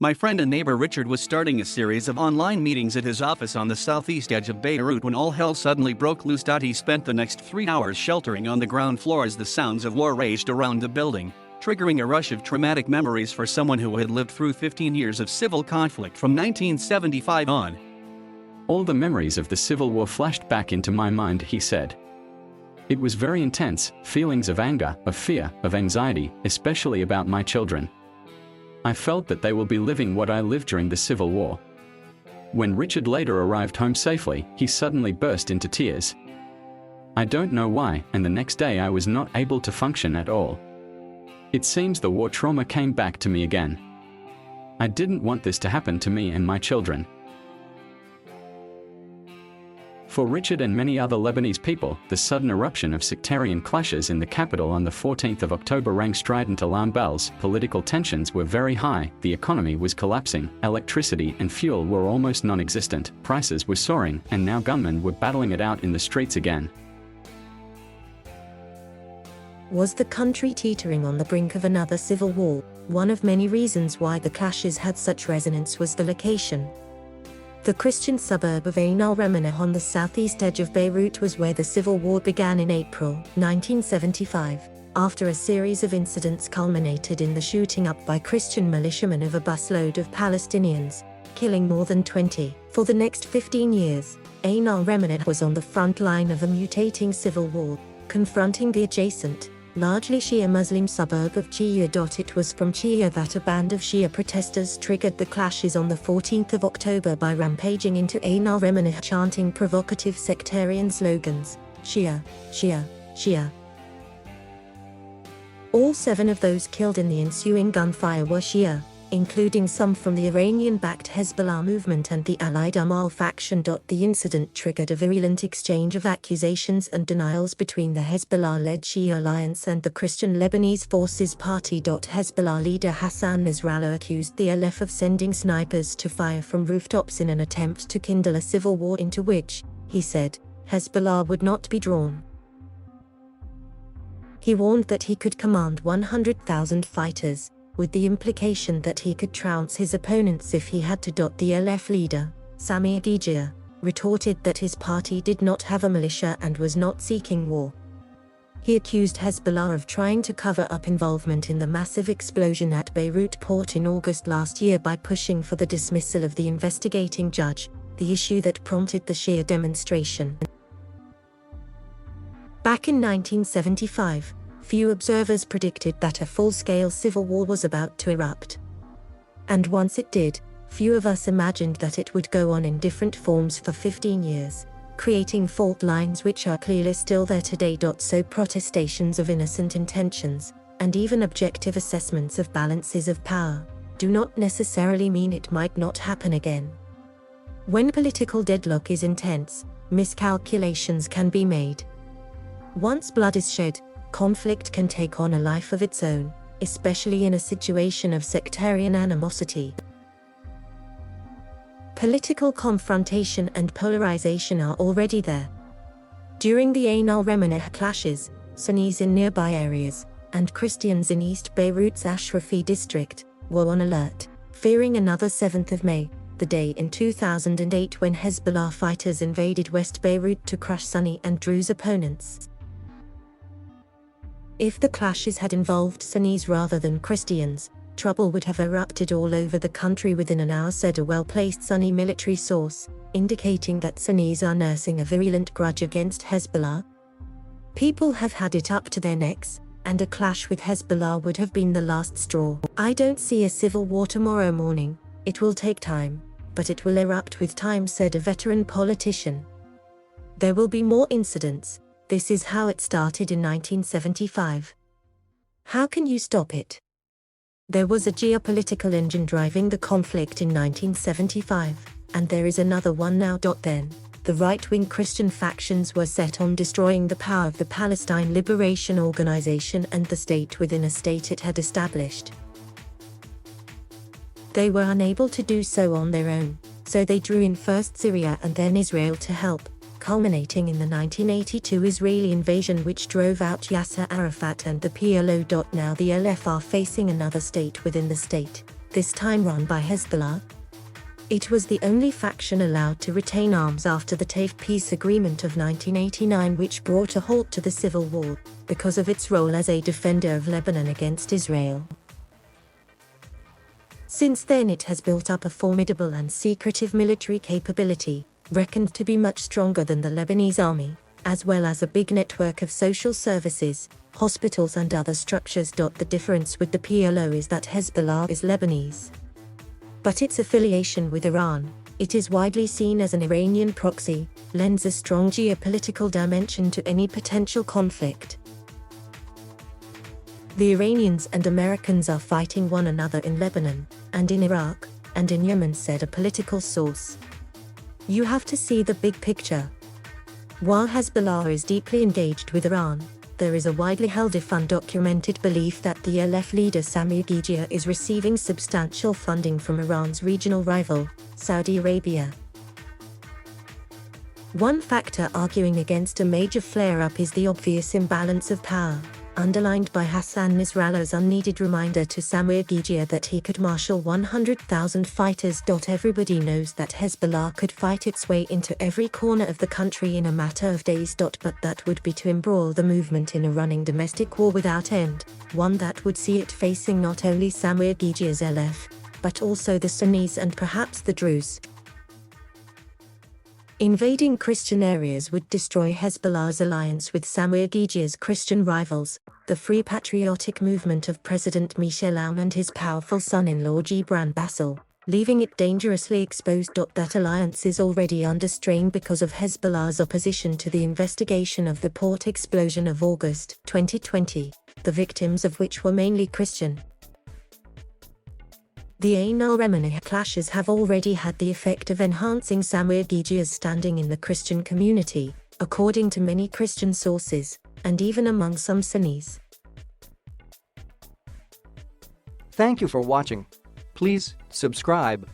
My friend and neighbor Richard was starting a series of online meetings at his office on the southeast edge of Beirut when all hell suddenly broke loose. He spent the next 3 hours sheltering on the ground floor as the sounds of war raged around the building, triggering a rush of traumatic memories for someone who had lived through 15 years of civil conflict from 1975 on. All the memories of the Civil War flashed back into my mind, he said. It was very intense, feelings of anger, of fear, of anxiety, especially about my children. I felt that they will be living what I lived during the Civil War. When Richard later arrived home safely, he suddenly burst into tears. I don't know why, and the next day I was not able to function at all. It seems the war trauma came back to me again. I didn't want this to happen to me and my children. For Richard and many other Lebanese people, the sudden eruption of sectarian clashes in the capital on the 14th of October rang strident alarm bells. Political tensions were very high, the economy was collapsing, electricity and fuel were almost non-existent, prices were soaring, and now gunmen were battling it out in the streets again. Was the country teetering on the brink of another civil war? One of many reasons why the clashes had such resonance was the location. The Christian suburb of Ain al-Remanah on the southeast edge of Beirut was where the civil war began in April 1975, after a series of incidents culminated in the shooting up by Christian militiamen of a busload of Palestinians, killing more than 20. For the next 15 years, Ain al-Remanah was on the front line of a mutating civil war, confronting the adjacent, largely Shia Muslim suburb of Chia. It was from Chia that a band of Shia protesters triggered the clashes on the 14th of October by rampaging into Ain al-Remanah chanting provocative sectarian slogans, Shia, Shia, Shia. All 7 of those killed in the ensuing gunfire were Shia, including some from the Iranian-backed Hezbollah movement and the allied Amal faction. The incident triggered a virulent exchange of accusations and denials between the Hezbollah-led Shia alliance and the Christian Lebanese Forces Party. Hezbollah leader Hassan Nasrallah accused the LF of sending snipers to fire from rooftops in an attempt to kindle a civil war into which, he said, Hezbollah would not be drawn. He warned that he could command 100,000 fighters, with the implication that he could trounce his opponents if he had to. The LF leader, Sami Adijia, retorted that his party did not have a militia and was not seeking war. He accused Hezbollah of trying to cover up involvement in the massive explosion at Beirut port in August last year by pushing for the dismissal of the investigating judge, the issue that prompted the Shia demonstration. Back in 1975, few observers predicted that a full-scale civil war was about to erupt. And once it did, few of us imagined that it would go on in different forms for 15 years, creating fault lines which are clearly still there today. So protestations of innocent intentions, and even objective assessments of balances of power, do not necessarily mean it might not happen again. When political deadlock is intense, miscalculations can be made. Once blood is shed, conflict can take on a life of its own, especially in a situation of sectarian animosity. Political confrontation and polarization are already there. During the Ain al-Remanah clashes, Sunnis in nearby areas, and Christians in East Beirut's Ashrafi district, were on alert, fearing another 7th of May, the day in 2008 when Hezbollah fighters invaded West Beirut to crush Sunni and Druze opponents. If the clashes had involved Sunnis rather than Christians, trouble would have erupted all over the country within an hour, said a well-placed Sunni military source, indicating that Sunnis are nursing a virulent grudge against Hezbollah. People have had it up to their necks, and a clash with Hezbollah would have been the last straw. I don't see a civil war tomorrow morning. It will take time, but it will erupt with time, said a veteran politician. There will be more incidents. This is how it started in 1975. How can you stop it? There was a geopolitical engine driving the conflict in 1975, and there is another one now. Then, the right-wing Christian factions were set on destroying the power of the Palestine Liberation Organization and the state within a state it had established. They were unable to do so on their own, so they drew in first Syria and then Israel to help, culminating in the 1982 Israeli invasion which drove out Yasser Arafat and the PLO. Now the LF are facing another state within the state, this time run by Hezbollah. It was the only faction allowed to retain arms after the Taif peace agreement of 1989, which brought a halt to the civil war, because of its role as a defender of Lebanon against Israel. Since then it has built up a formidable and secretive military capability, reckoned to be much stronger than the Lebanese army, as well as a big network of social services, hospitals and other structures. The difference with the PLO is that Hezbollah is Lebanese. But its affiliation with Iran, it is widely seen as an Iranian proxy, lends a strong geopolitical dimension to any potential conflict. The Iranians and Americans are fighting one another in Lebanon, and in Iraq, and in Yemen, said a political source. You have to see the big picture. While Hezbollah is deeply engaged with Iran, there is a widely held if undocumented belief that the LF leader Sami Ghijia is receiving substantial funding from Iran's regional rival, Saudi Arabia. One factor arguing against a major flare-up is the obvious imbalance of power, underlined by Hassan Nasrallah's unneeded reminder to Sami Ghijia that he could marshal 100,000 fighters. Everybody knows that Hezbollah could fight its way into every corner of the country in a matter of days. But that would be to embroil the movement in a running domestic war without end, one that would see it facing not only Sami Ghijia's LF, but also the Sunnis and perhaps the Druze. Invading Christian areas would destroy Hezbollah's alliance with Sami Ghijia's Christian rivals, the Free Patriotic Movement of President Michel Aoun and his powerful son-in-law Gibran Bassel, leaving it dangerously exposed. That alliance is already under strain because of Hezbollah's opposition to the investigation of the port explosion of August 2020, the victims of which were mainly Christian. The Ain al-Remaneh clashes have already had the effect of enhancing Sami Ghijia's standing in the Christian community, according to many Christian sources, and even among some Sunnis. Thank you for watching. Please subscribe.